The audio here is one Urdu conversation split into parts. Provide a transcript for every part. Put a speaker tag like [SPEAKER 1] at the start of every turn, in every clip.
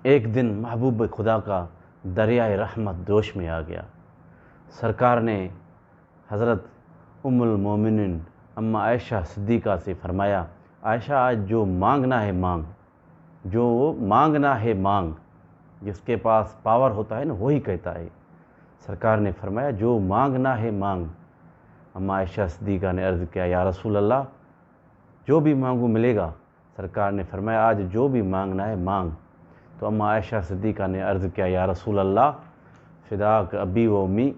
[SPEAKER 1] ایک دن محبوب خدا کا دریائے رحمت جوش میں آ گیا۔ سرکار نے حضرت ام المومنین اماں عائشہ صدیقہ سے فرمایا، عائشہ آج جو مانگنا ہے مانگ، جو مانگنا ہے مانگ۔ جس کے پاس پاور ہوتا ہے نا وہی کہتا ہے۔ سرکار نے فرمایا جو مانگنا ہے مانگ۔ اماں عائشہ صدیقہ نے عرض کیا، یا رسول اللہ جو بھی مانگوں ملے گا؟ سرکار نے فرمایا آج جو بھی مانگنا ہے مانگ۔ تو اماں عائشہ صدیقہ نے عرض کیا، یا رسول اللہ فداک ابی و امی،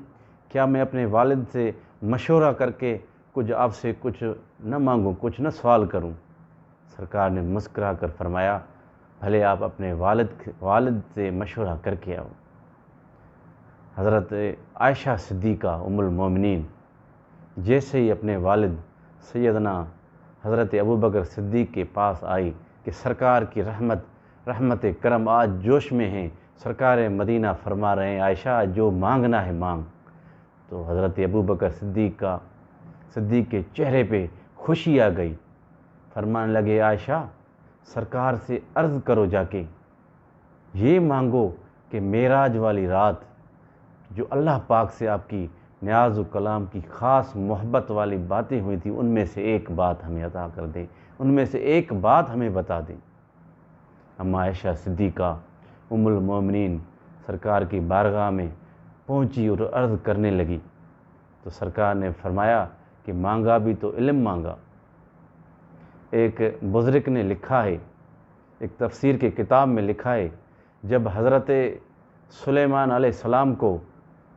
[SPEAKER 1] کیا میں اپنے والد سے مشورہ کر کے کچھ آپ سے کچھ نہ مانگوں، کچھ نہ سوال کروں؟ سرکار نے مسکرا کر فرمایا، بھلے آپ اپنے والد سے مشورہ کر کے آؤ۔ حضرت عائشہ صدیقہ ام المومنین جیسے ہی اپنے والد سیدنا حضرت ابوبکر صدیق کے پاس آئی کہ سرکار کی رحمت کرم آج جوش میں ہیں، سرکار مدینہ فرما رہے ہیں عائشہ جو مانگنا ہے مانگ، تو حضرت ابوبکر صدیق کے چہرے پہ خوشی آ گئی۔ فرمانے لگے، عائشہ سرکار سے عرض کرو جا کے، یہ مانگو کہ معراج والی رات جو اللہ پاک سے آپ کی نیاز و کلام کی خاص محبت والی باتیں ہوئی تھیں، ان میں سے ایک بات ہمیں عطا کر دیں، ان میں سے ایک بات ہمیں بتا دیں۔ اماں عائشہ صدیقہ ام المومنین سرکار کی بارگاہ میں پہنچی اور عرض کرنے لگی، تو سرکار نے فرمایا کہ مانگا بھی تو علم مانگا۔ ایک بزرگ نے لکھا ہے، ایک تفسیر کے کتاب میں لکھا ہے، جب حضرت سلیمان علیہ السلام کو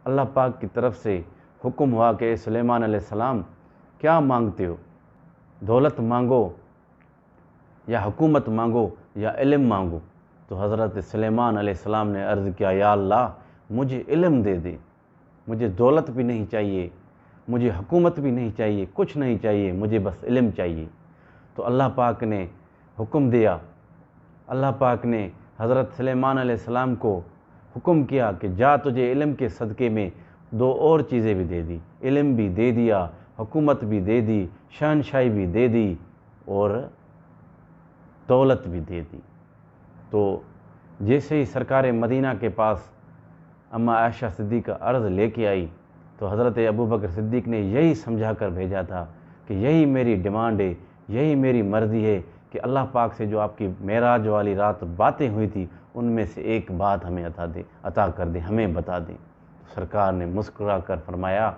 [SPEAKER 1] اللہ پاک کی طرف سے حکم ہوا کہ اے سلیمان علیہ السلام کیا مانگتے ہو، دولت مانگو یا حکومت مانگو یا علم مانگو؟ تو حضرت سلیمان علیہ السلام نے عرض کیا، یا اللہ مجھے علم دے دے، مجھے دولت بھی نہیں چاہیے، مجھے حکومت بھی نہیں چاہیے، کچھ نہیں چاہیے، مجھے بس علم چاہیے۔ تو اللہ پاک نے حکم دیا، اللہ پاک نے حضرت سلیمان علیہ السلام کو حکم کیا کہ جا تجھے علم کے صدقے میں دو اور چیزیں بھی دے دی، علم بھی دے دیا، حکومت بھی دے دی، شہنشاہی بھی دے دی اور دولت بھی دے دی۔ تو جیسے ہی سرکار مدینہ کے پاس اماں عائشہ صدیقہ عرض لے کے آئی تو حضرت ابوبکر صدیق نے یہی سمجھا کر بھیجا تھا کہ یہی میری ڈیمانڈ ہے، یہی میری مرضی ہے کہ اللہ پاک سے جو آپ کی معراج والی رات باتیں ہوئی تھی ان میں سے ایک بات ہمیں عطا کر دیں، ہمیں بتا دیں۔ سرکار نے مسکرا کر فرمایا،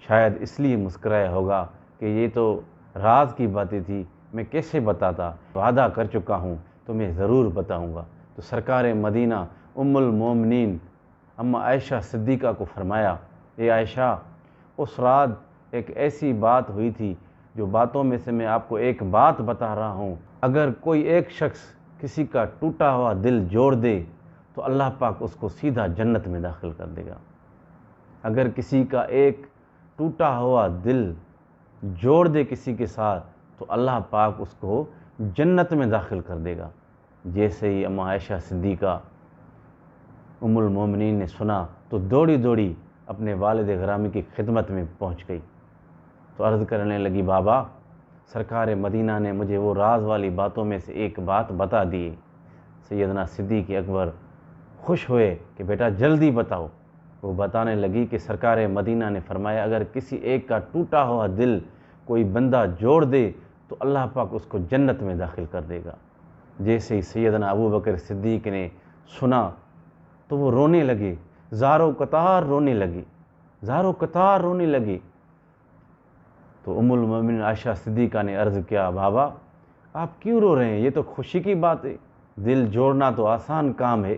[SPEAKER 1] شاید اس لیے مسکرایا ہوگا کہ یہ تو راز کی باتیں تھی، میں کیسے بتاتا، وعدہ کر چکا ہوں تو میں ضرور بتاؤں گا۔ تو سرکار مدینہ ام المومنین اماں عائشہ صدیقہ کو فرمایا، اے عائشہ اس رات ایک ایسی بات ہوئی تھی جو باتوں میں سے میں آپ کو ایک بات بتا رہا ہوں، اگر کوئی ایک شخص کسی کا ٹوٹا ہوا دل جوڑ دے تو اللہ پاک اس کو سیدھا جنت میں داخل کر دے گا۔ اگر کسی کا ایک ٹوٹا ہوا دل جوڑ دے کسی کے ساتھ تو اللہ پاک اس کو جنت میں داخل کر دے گا۔ جیسے ہی اماں عائشہ صدیقہ ام المومنین نے سنا تو دوڑی اپنے والد گرامی کی خدمت میں پہنچ گئی، تو عرض کرنے لگی، بابا سرکار مدینہ نے مجھے وہ راز والی باتوں میں سے ایک بات بتا دی۔ سیدنا صدیق اکبر خوش ہوئے کہ بیٹا جلدی بتاؤ۔ وہ بتانے لگی کہ سرکار مدینہ نے فرمایا اگر کسی ایک کا ٹوٹا ہوا دل کوئی بندہ جوڑ دے تو اللہ پاک اس کو جنت میں داخل کر دے گا۔ جیسے ہی سیدنا ابوبکر صدیق نے سنا تو وہ رونے لگے، زاروں قطار رونے لگے۔ تو ام المومنین عائشہ صدیقہ نے عرض کیا، بابا آپ کیوں رو رہے ہیں؟ یہ تو خوشی کی بات ہے، دل جوڑنا تو آسان کام ہے،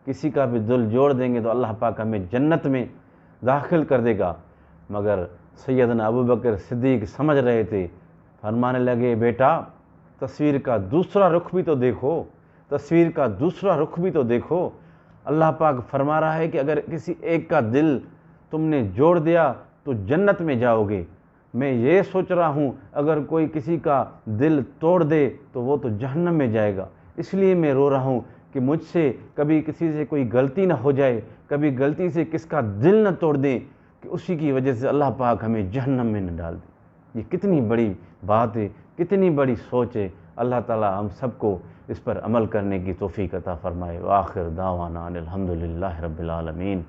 [SPEAKER 1] کسی کا بھی دل جوڑ دیں گے تو اللہ پاک ہمیں جنت میں داخل کر دے گا۔ مگر سیدنا ابوبکر صدیق سمجھ رہے تھے، فرمانے لگے، بیٹا تصویر کا دوسرا رخ بھی تو دیکھو، اللہ پاک فرما رہا ہے کہ اگر کسی ایک کا دل تم نے جوڑ دیا تو جنت میں جاؤ گے۔ میں یہ سوچ رہا ہوں اگر کوئی کسی کا دل توڑ دے تو وہ تو جہنم میں جائے گا، اس لیے میں رو رہا ہوں کہ مجھ سے کبھی کسی سے کوئی غلطی نہ ہو جائے، کبھی غلطی سے کس کا دل نہ توڑ دیں کہ اسی کی وجہ سے اللہ پاک ہمیں جہنم میں نہ ڈال دے۔ یہ کتنی بڑی بات ہے، کتنی بڑی سوچ ہے اللہ تعالی ہم سب کو اس پر عمل کرنے کی توفیق عطا فرمائے۔ وآخر دعوانا ان الحمدللہ رب العالمین۔